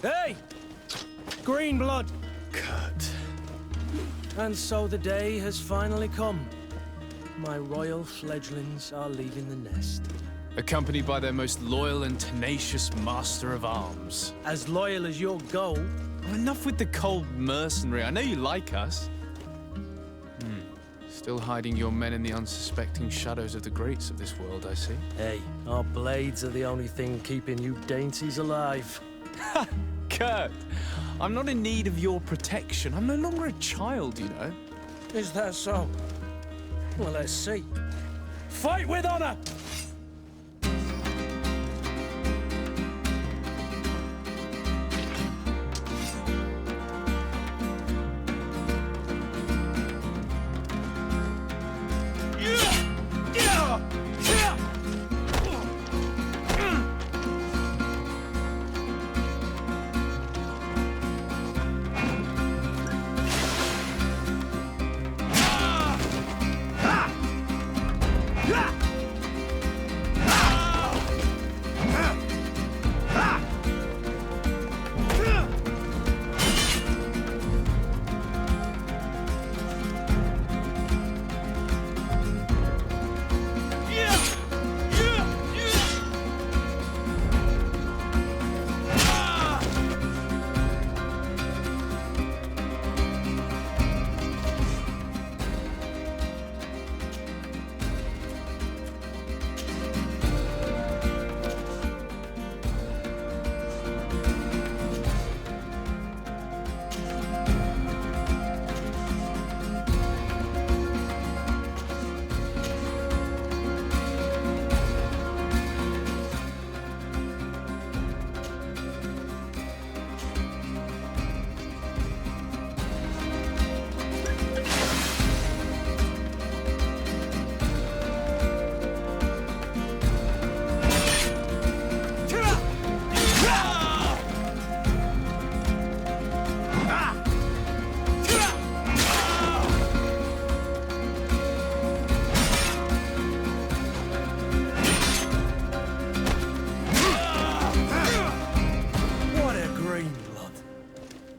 Hey! Green blood! Kurt. And so the day has finally come. My royal fledglings are leaving the nest. Accompanied by their most loyal and tenacious master of arms. As loyal as your goal. Oh, enough with the cold mercenary. I know you like us. Still hiding your men in the unsuspecting shadows of the greats of this world, I see. Hey, our blades are the only thing keeping you dainties alive. Ha! Kurt! I'm not in need of your protection. I'm no longer a child, you know. Is that so? Well, let's see. Fight with honor!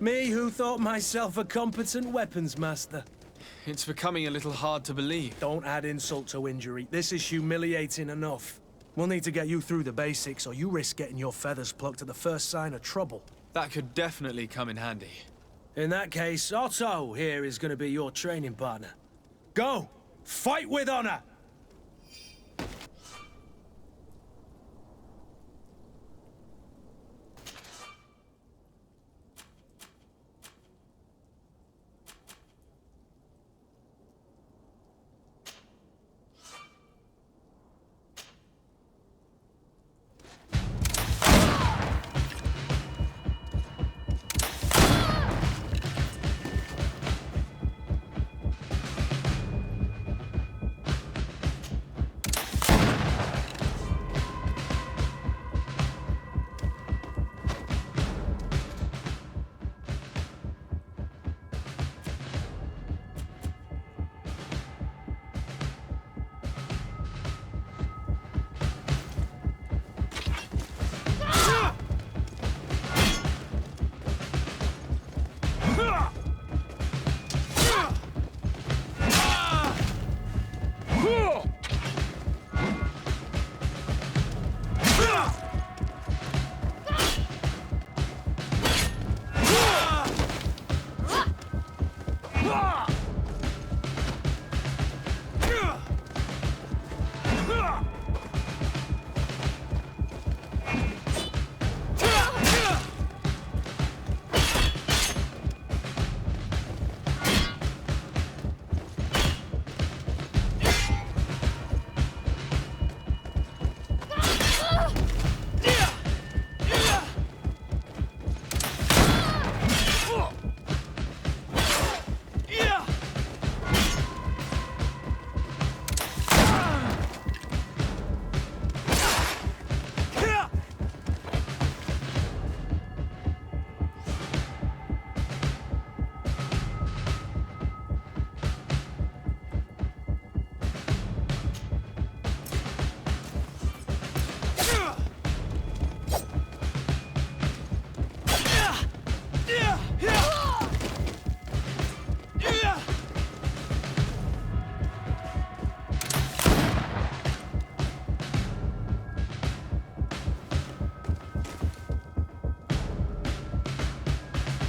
Me who thought myself a competent weapons master. It's becoming a little hard to believe. Don't add insult to injury. This is humiliating enough. We'll need to get you through the basics, or you risk getting your feathers plucked at the first sign of trouble. That could definitely come in handy. In that case, Otto here is going to be your training partner. Go! Fight with honor!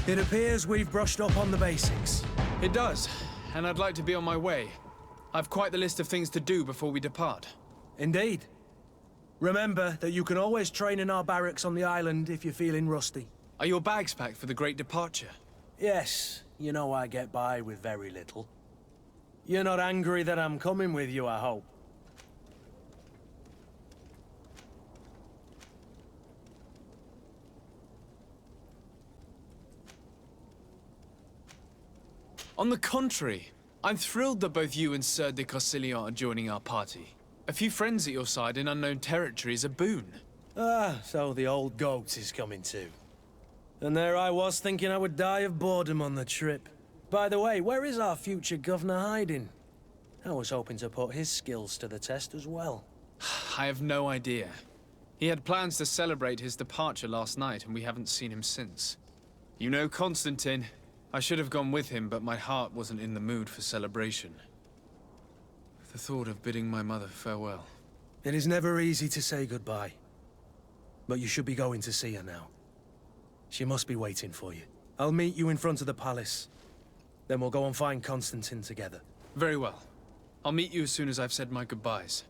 It appears we've brushed up on the basics. It does, and I'd like to be on my way. I've quite the list of things to do before we depart. Indeed. Remember that you can always train in our barracks on the island if you're feeling rusty. Are your bags packed for the great departure? Yes, you know I get by with very little. You're not angry that I'm coming with you, I hope. On the contrary, I'm thrilled that both you and Sir de Corsillon are joining our party. A few friends at your side in unknown territory is a boon. Ah, so the old goat is coming too. And there I was thinking I would die of boredom on the trip. By the way, where is our future governor hiding? I was hoping to put his skills to the test as well. I have no idea. He had plans to celebrate his departure last night, and we haven't seen him since. You know Constantine. I should have gone with him, but my heart wasn't in the mood for celebration. The thought of bidding my mother farewell. It is never easy to say goodbye. But you should be going to see her now. She must be waiting for you. I'll meet you in front of the palace. Then we'll go and find Constantine together. Very well. I'll meet you as soon as I've said my goodbyes.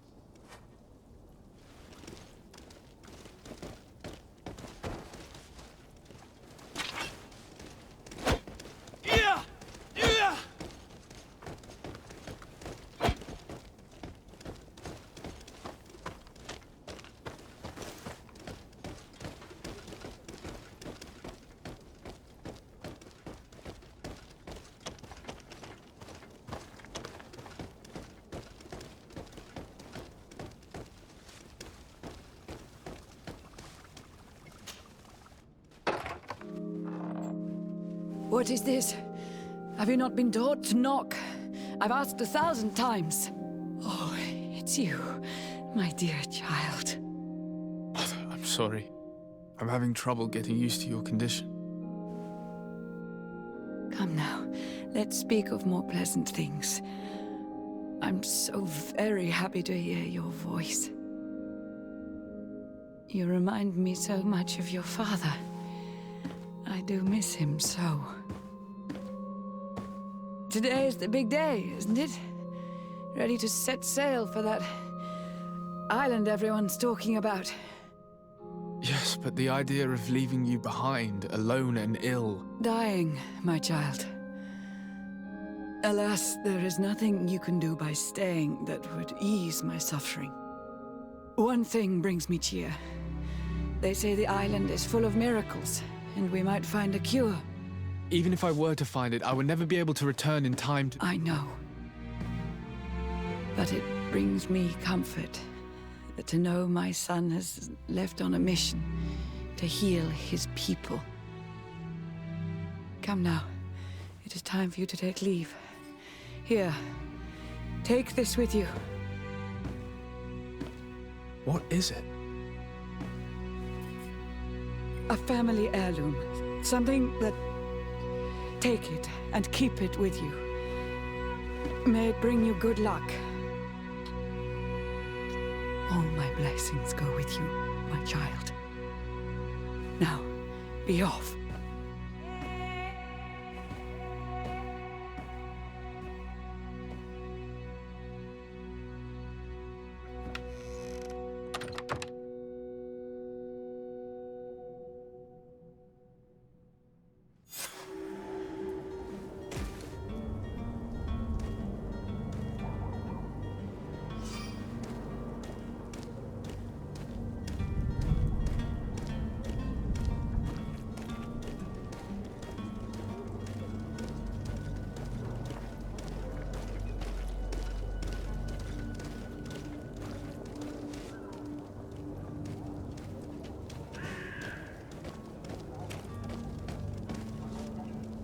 What is this? Have you not been taught to knock? I've asked 1,000 times. Oh, it's you, my dear child. I'm sorry. I'm having trouble getting used to your condition. Come now, let's speak of more pleasant things. I'm so very happy to hear your voice. You remind me so much of your father. I do miss him so. Today is the big day, isn't it? Ready to set sail for that island everyone's talking about. Yes, but the idea of leaving you behind, alone and ill... Dying, my child. Alas, there is nothing you can do by staying that would ease my suffering. One thing brings me cheer. They say the island is full of miracles, and we might find a cure. Even if I were to find it, I would never be able to return in time to... I know. But it brings me comfort to know my son has left on a mission to heal his people. Come now. It is time for you to take leave. Here, take this with you. What is it? A family heirloom. Something that... Take it and keep it with you. May it bring you good luck. All my blessings go with you, my child. Now, be off.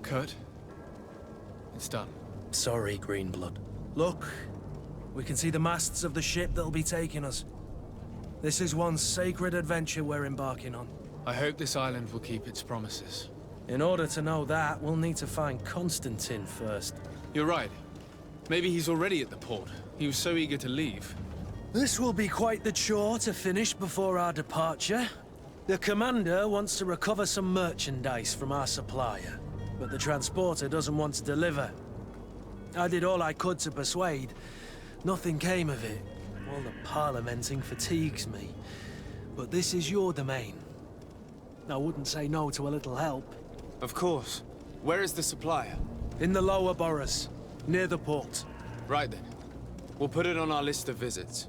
Kurt, it's done. Sorry, Greenblood. Look, we can see the masts of the ship that'll be taking us. This is one sacred adventure we're embarking on. I hope this island will keep its promises. In order to know that, we'll need to find Constantine first. You're right. Maybe he's already at the port. He was so eager to leave. This will be quite the chore to finish before our departure. The commander wants to recover some merchandise from our supplier. but the transporter doesn't want to deliver. I did all I could to persuade. Nothing came of it. All the parliamenting fatigues me. But this is your domain. I wouldn't say no to a little help. Of course. Where is the supplier? In the lower boroughs, near the port. Right then. We'll put it on our list of visits.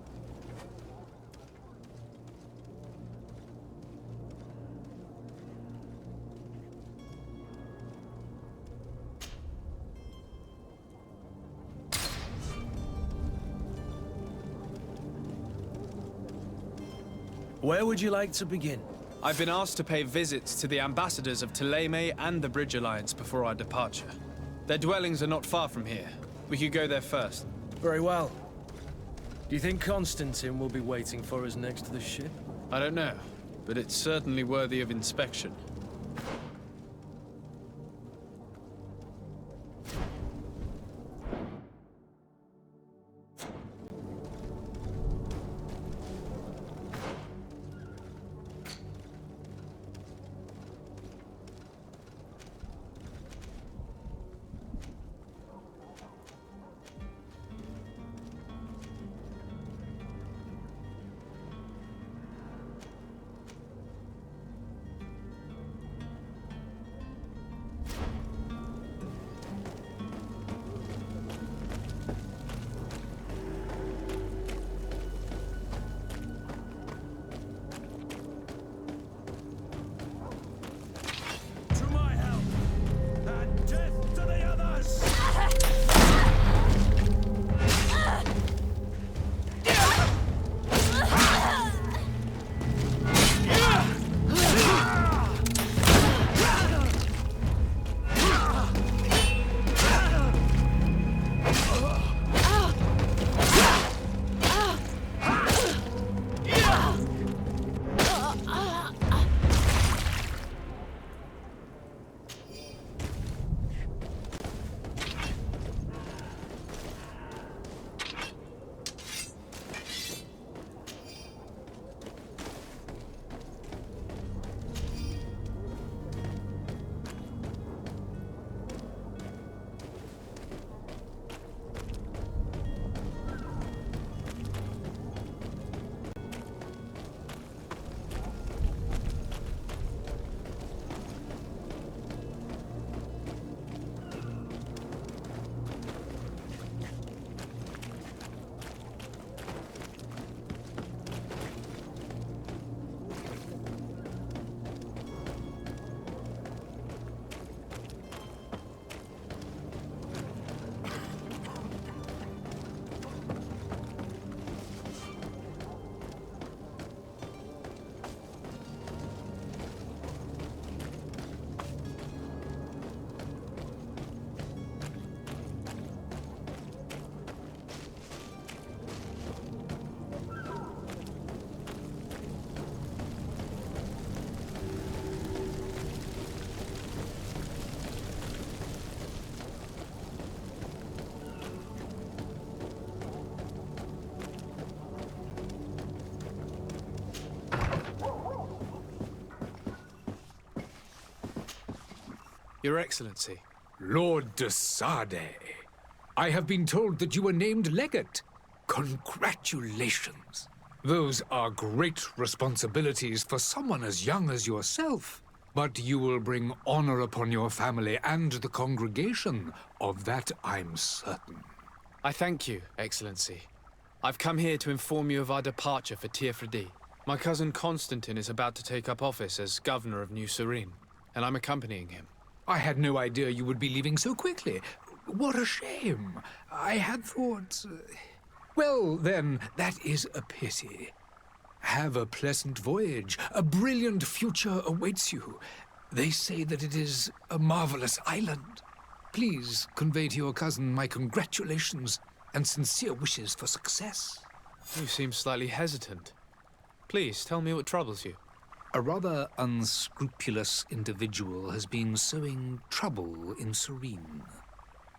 Where would you like to begin? I've been asked to pay visits to the ambassadors of Thélème and the Bridge Alliance before our departure. Their dwellings are not far from here. We could go there first. Very well. Do you think Constantine will be waiting for us next to the ship? I don't know, but it's certainly worthy of inspection. Your Excellency. Lord de Sade, I have been told that you were named legate. Congratulations. Those are great responsibilities for someone as young as yourself. But you will bring honor upon your family and the congregation. Of that, I'm certain. I thank you, Excellency. I've come here to inform you of our departure for Tiefredi. My cousin Constantine is about to take up office as governor of New Serene, and I'm accompanying him. I had no idea you would be leaving so quickly. What a shame. I had thought... Well, then, that is a pity. Have a pleasant voyage. A brilliant future awaits you. They say that it is a marvelous island. Please convey to your cousin my congratulations and sincere wishes for success. You seem slightly hesitant. Please, tell me what troubles you. A rather unscrupulous individual has been sowing trouble in Serene.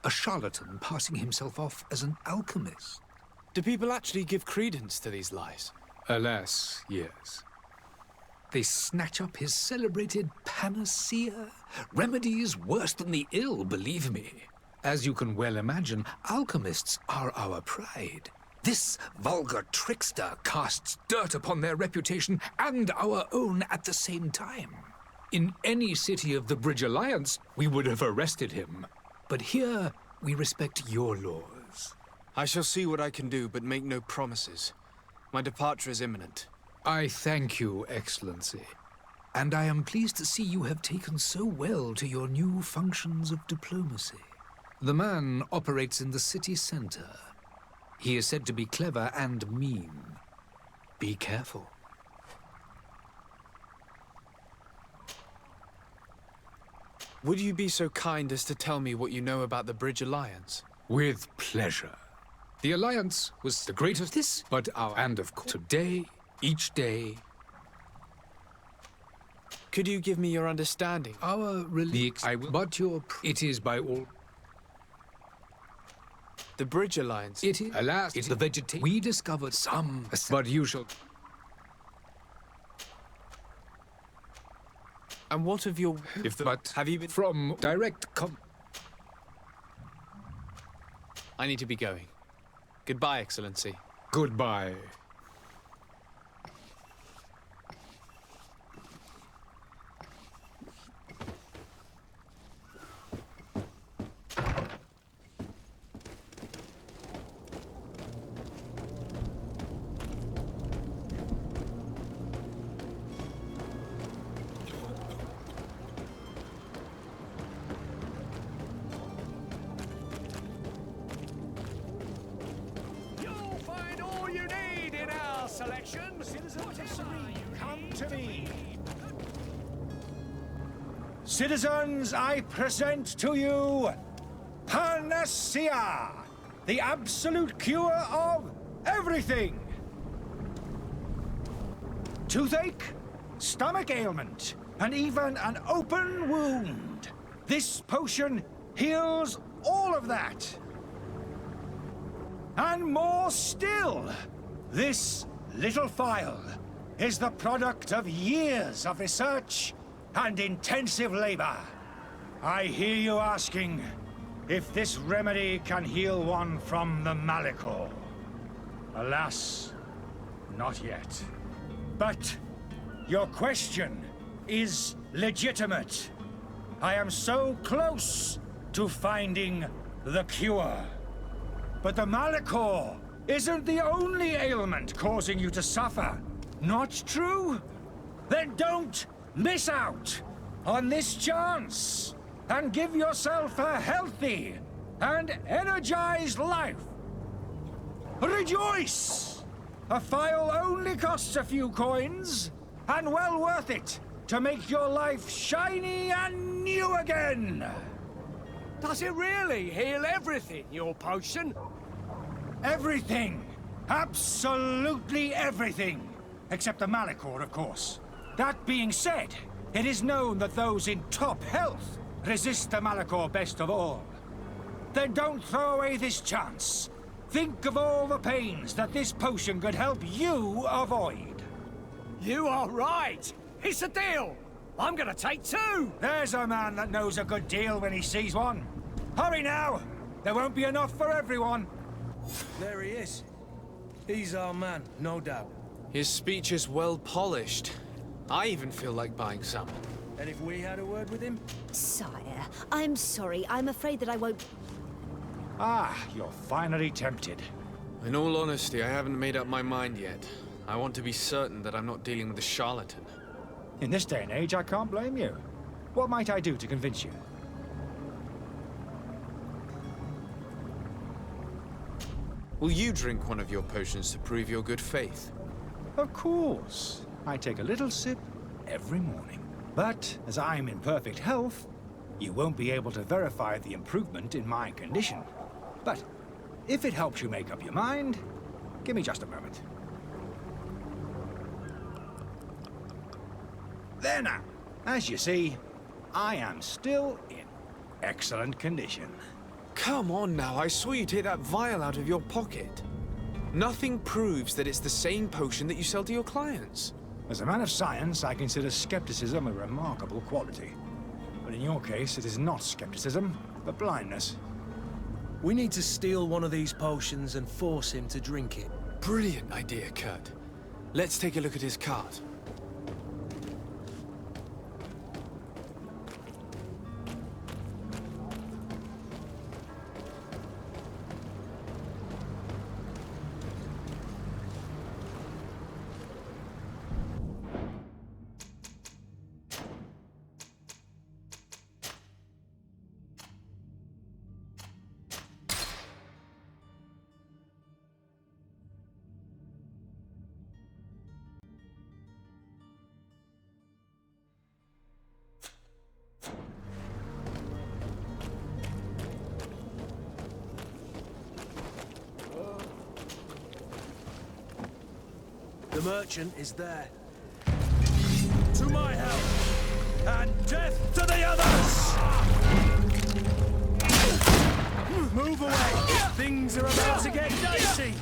A charlatan passing himself off as an alchemist. Do people actually give credence to these lies? Alas, yes. They snatch up his celebrated panacea. Remedies worse than the ill, believe me. As you can well imagine, alchemists are our pride. This vulgar trickster casts dirt upon their reputation and our own at the same time. In any city of the Bridge Alliance, we would have arrested him. But here, we respect your laws. I shall see what I can do, but make no promises. My departure is imminent. I thank you, Excellency. And I am pleased to see you have taken so well to your new functions of diplomacy. The man operates in the city center. He is said to be clever and mean. Be careful. Would you be so kind as to tell me what you know about the Bridge Alliance? With pleasure. The Alliance was the greatest but our... And of course, today, each day... Could you give me your understanding? Our I will... But your... It is by all... The Bridge Alliance? It is... Alas, it is the vegetation... We discovered some... But you shall... And what of your... But have you been... From direct I need to be going. Goodbye, Excellency. Goodbye. Citizens, I present to you Panacea, the absolute cure of everything. Toothache, stomach ailment, and even an open wound. This potion heals all of that. And more still, this little phial is the product of years of research and intensive labor. I hear you asking if this remedy can heal one from the Malachor. Alas, not yet. But your question is legitimate. I am so close to finding the cure. But the Malachor isn't the only ailment causing you to suffer. Not true? Then don't miss out on this chance and give yourself a healthy and energized life. Rejoice! A phial only costs a few coins, and well worth it to make your life shiny and new again. Does it really heal everything, your potion? Everything. Absolutely everything. Except the Malachor, of course. That being said, it is known that those in top health resist the Malachor best of all. Then don't throw away this chance. Think of all the pains that this potion could help you avoid. You are right. It's a deal. I'm gonna take two. There's a man that knows a good deal when he sees one. Hurry now. There won't be enough for everyone. There he is. He's our man, no doubt. His speech is well polished. I even feel like buying some. And if we had a word with him? Sire, I'm sorry. I'm afraid that I won't... Ah, you're finally tempted. In all honesty, I haven't made up my mind yet. I want to be certain that I'm not dealing with a charlatan. In this day and age, I can't blame you. What might I do to convince you? Will you drink one of your potions to prove your good faith? Of course. I take a little sip every morning. But as I'm in perfect health, you won't be able to verify the improvement in my condition. But if it helps you make up your mind, give me just a moment. There now. As you see, I am still in excellent condition. Come on now, I saw you take that vial out of your pocket. Nothing proves that it's the same potion that you sell to your clients. As a man of science, I consider skepticism a remarkable quality. But in your case, it is not skepticism, but blindness. We need to steal one of these potions and force him to drink it. Brilliant idea, Kurt. Let's take a look at his cart. The merchant is there. To my help! And death to the others! Move away! Things are about to get dicey!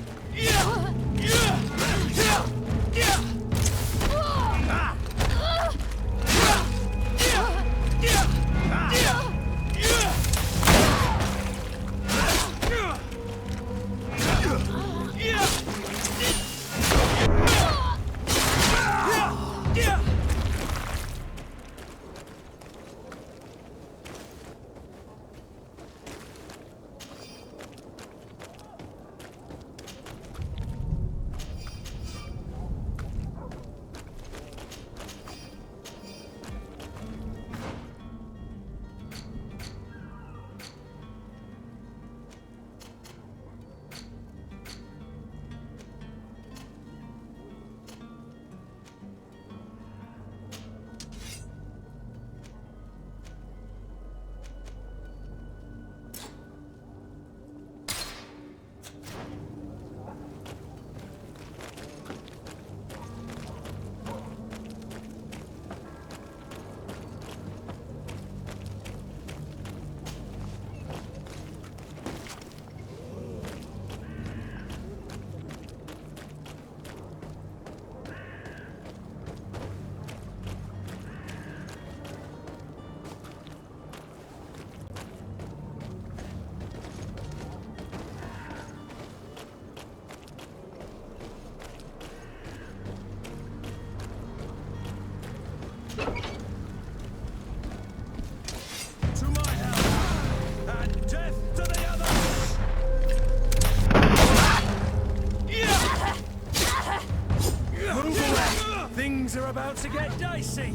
Things are about to get dicey.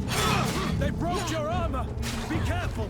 They broke your armor. Be careful.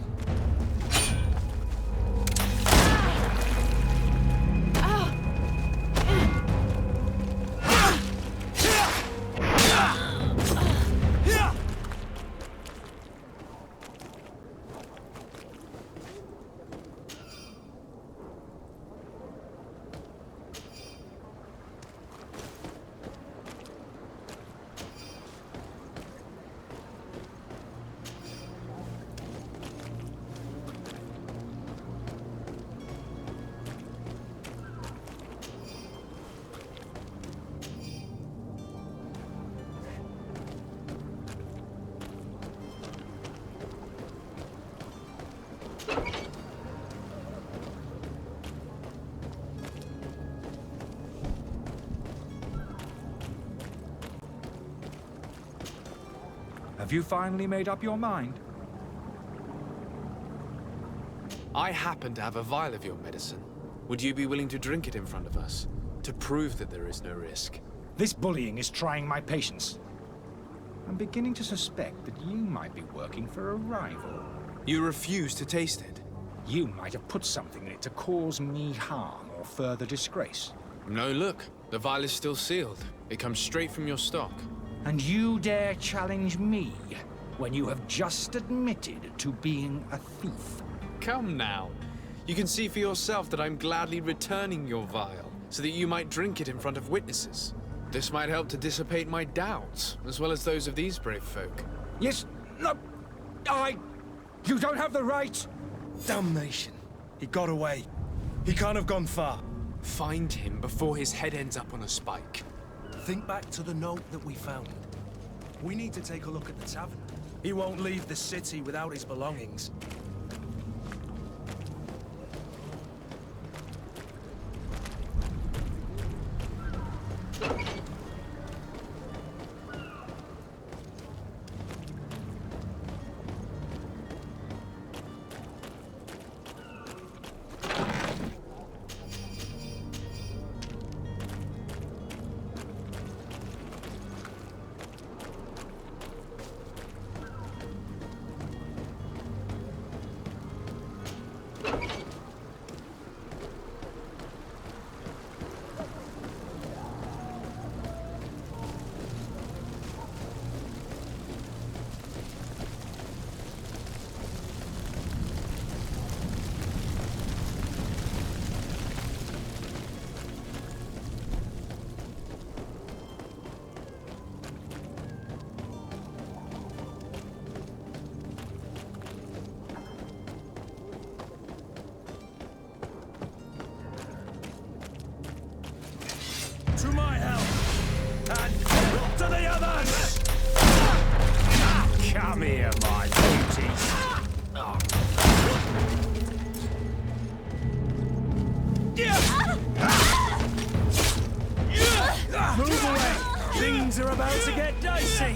Have you finally made up your mind? I happen to have a vial of your medicine. Would you be willing to drink it in front of us? To prove that there is no risk? This bullying is trying my patience. I'm beginning to suspect that you might be working for a rival. You refuse to taste it? You might have put something in it to cause me harm or further disgrace. No, look. The vial is still sealed. It comes straight from your stock. And you dare challenge me when you have just admitted to being a thief? Come now. You can see for yourself that I'm gladly returning your vial, so that you might drink it in front of witnesses. This might help to dissipate my doubts, as well as those of these brave folk. Yes, no, you don't have the right. Damnation. He got away. He can't have gone far. Find him before his head ends up on a spike. Think back to the note that we found. We need to take a look at the tavern. He won't leave the city without his belongings. To my help! And to the others! Come here, my beauties. Move away! Things are about to get dicey!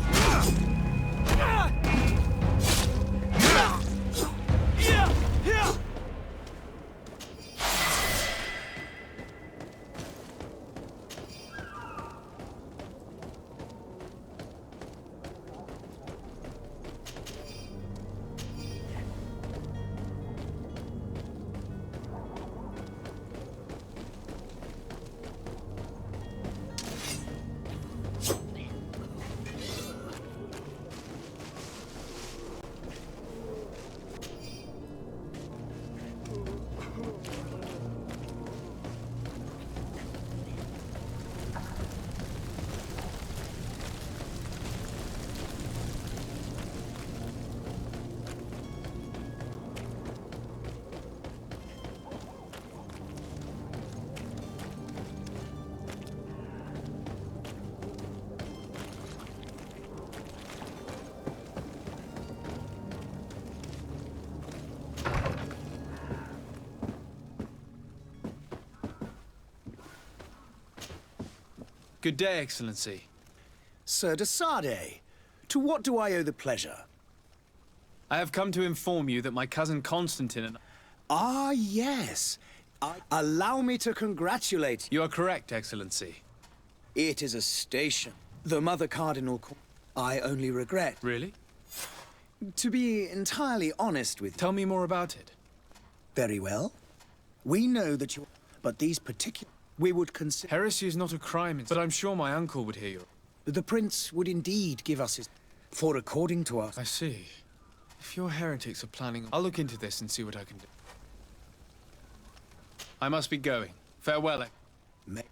Good day, Excellency. Sir Desade, to what do I owe the pleasure? I have come to inform you that my cousin Constantine and... Ah, yes. Allow me to congratulate you. You are correct, Excellency. It is a station. The Mother Cardinal... I only regret... Really? To be entirely honest with you... Tell me more about it. Very well. We know that you... But these particular... We would consider... Heresy is not a crime, but I'm sure my uncle would hear you. The Prince would indeed give us his... For according to us... I see. If your heretics are planning... I'll look into this and see what I can do. I must be going. Farewell. May...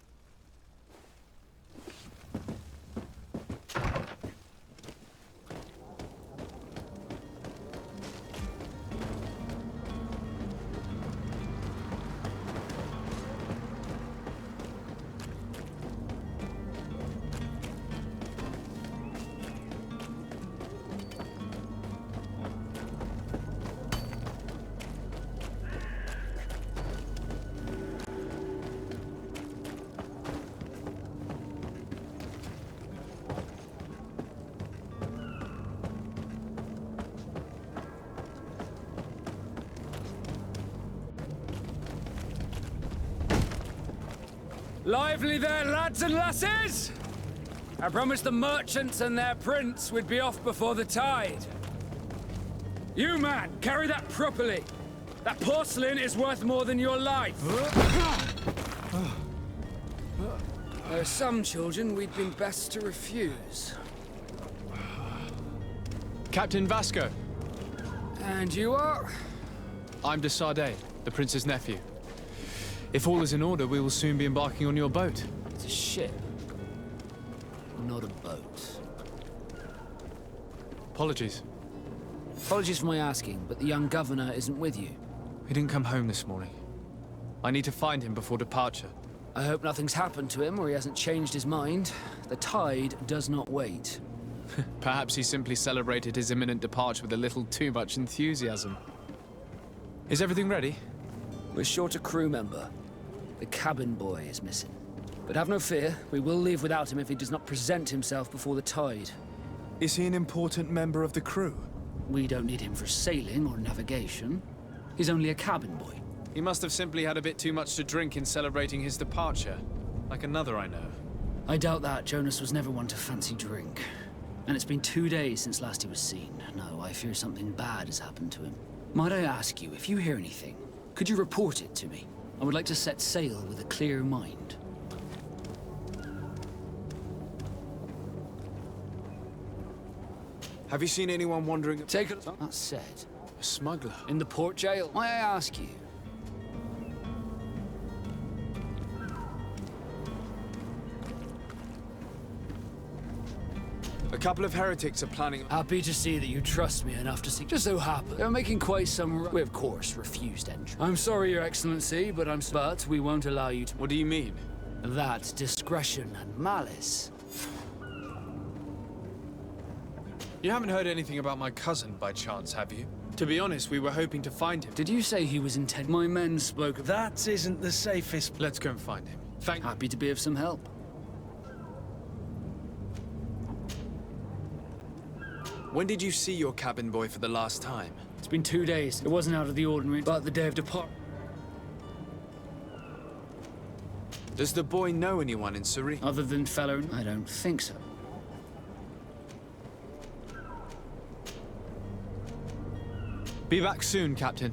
Lively there, lads and lasses! I promised the merchants and their prince we'd be off before the tide. You, man, carry that properly. That porcelain is worth more than your life. There are some children we'd been best to refuse. Captain Vasco. And you are? I'm Desade, the prince's nephew. If all is in order, we will soon be embarking on your boat. It's a ship, not a boat. Apologies. Apologies for my asking, but the young governor isn't with you. He didn't come home this morning. I need to find him before departure. I hope nothing's happened to him or he hasn't changed his mind. The tide does not wait. Perhaps he simply celebrated his imminent departure with a little too much enthusiasm. Is everything ready? We're short a crew member. The cabin boy is missing. But have no fear, we will leave without him if he does not present himself before the tide. Is he an important member of the crew? We don't need him for sailing or navigation. He's only a cabin boy. He must have simply had a bit too much to drink in celebrating his departure, like another I know. I doubt that. Jonas was never one to fancy drink. And it's been 2 days since last he was seen. No, I fear something bad has happened to him. Might I ask you, if you hear anything, could you report it to me? I would like to set sail with a clear mind. Have you seen anyone wandering? Take it. That said, A smuggler? in the port jail, might I ask you? A couple of heretics are planning... Happy to see that you trust me enough to see. Just so happen they're making quite some. We of course refused entry. I'm sorry, Your Excellency, but we won't allow you to. What do you mean? That discretion and malice. You haven't heard anything about my cousin by chance, have you? To be honest, we were hoping to find him. Did you say he was intent? My men spoke of. That isn't the safest. Let's go and find him. Happy to be of some help. When did you see your cabin boy for the last time? It's been 2 days. It wasn't out of the ordinary, but the day of depart. Does the boy know anyone in Surrey? Other than fellow, I don't think so. Be back soon, Captain.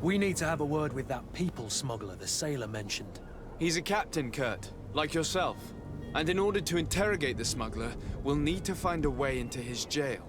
We need to have a word with that people smuggler the sailor mentioned. He's a captain, Kurt, like yourself. And in order to interrogate the smuggler, we'll need to find a way into his jail.